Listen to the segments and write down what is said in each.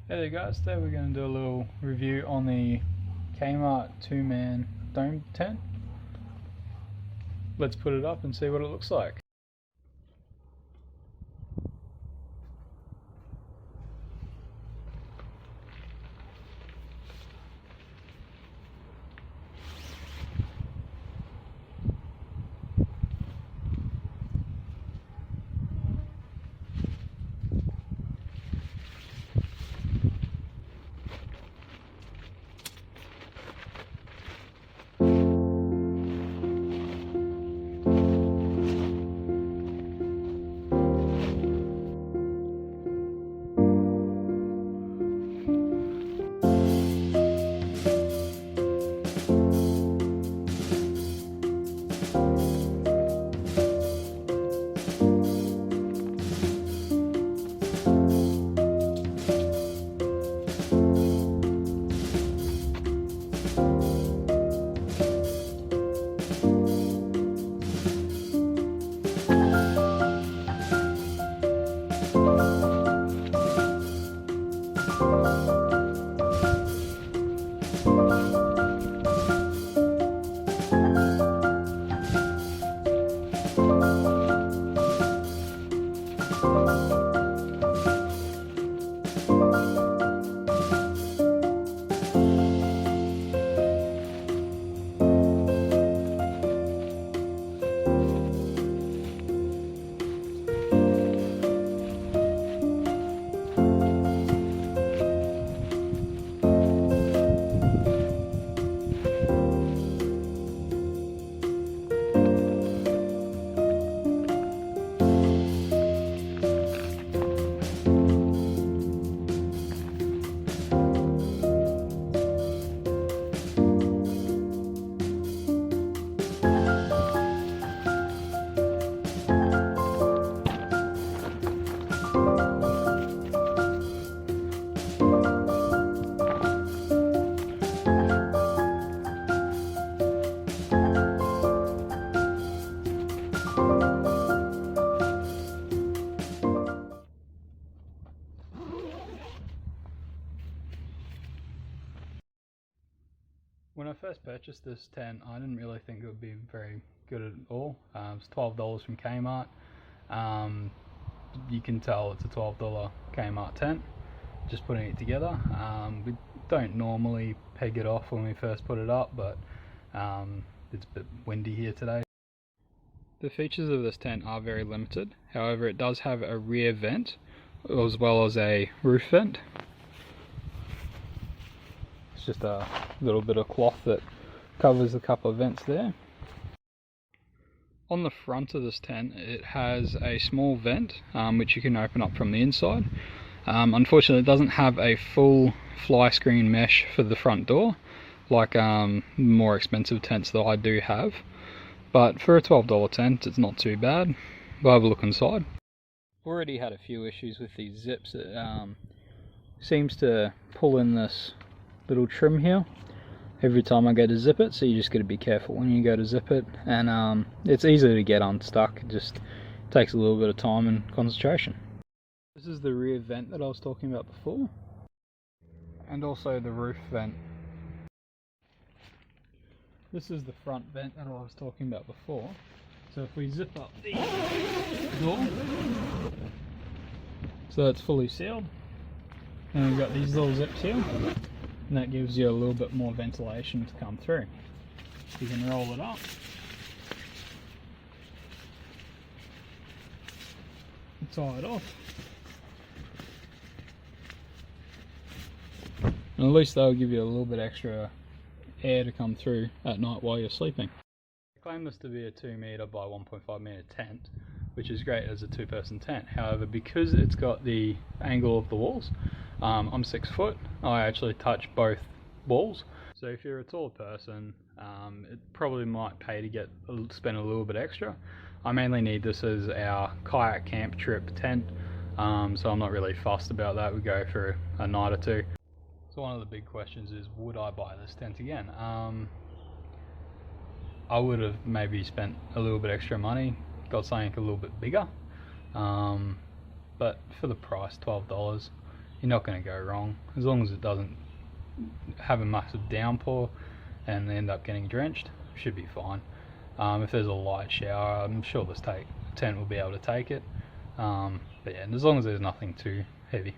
Hey there guys, today we're going to do a little review on the Kmart 2-man dome tent. Let's put it up and see what it looks like. When I first purchased this tent, I didn't really think it would be very good at all. It's $12 from Kmart. You can tell it's a $12 Kmart tent, just putting it together. We don't normally peg it off when we first put it up, but it's a bit windy here today. The features of this tent are very limited. However, it does have a rear vent as well as a roof vent. It's just a little bit of cloth that covers a couple of vents there. On the front of this tent, it has a small vent which you can open up from the inside. Unfortunately, it doesn't have a full fly screen mesh for the front door like more expensive tents that I do have, but for a $12 tent it's not too bad. We'll have a look inside. Already had a few issues with these zips. It seems to pull in this little trim here every time I go to zip it, so you just got to be careful when you go to zip it, and it's easy to get unstuck. It just takes a little bit of time and concentration. This is the rear vent that I was talking about before, and also the roof vent. This is the front vent that I was talking about before. So if we zip up the door, so it's fully sealed, and we've got these little zips here, and that gives you a little bit more ventilation to come through. You can roll it up, and tie it off, and at least that'll give you a little bit extra air to come through at night while you're sleeping. I claim this to be a 2 meter by 1.5 meter tent, which is great as a 2-person tent. However, because it's got the angle of the walls, I'm 6 foot, I actually touch both walls. So if you're a tall person, it probably might pay to spend a little bit extra. I mainly need this as our kayak camp trip tent, so I'm not really fussed about that. We go for a night or two. So one of the big questions is, would I buy this tent again? I would have maybe spent a little bit extra money, got something a little bit bigger, but for the price, $12, you're not going to go wrong. As long as it doesn't have a massive downpour and end up getting drenched, should be fine. If there's a light shower, I'm sure this tent will be able to take it. But yeah, as long as there's nothing too heavy.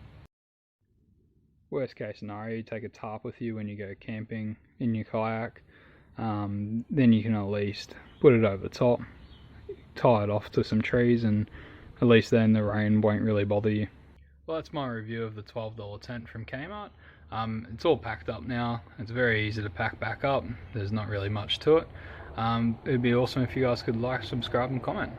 Worst case scenario, you take a tarp with you when you go camping in your kayak. Then you can at least put it over the top, tie it off to some trees, and at least then the rain won't really bother you. Well, that's my review of the $12 tent from Kmart. It's all packed up now. It's very easy to pack back up. There's not really much to it. It'd be awesome if you guys could like, subscribe and comment.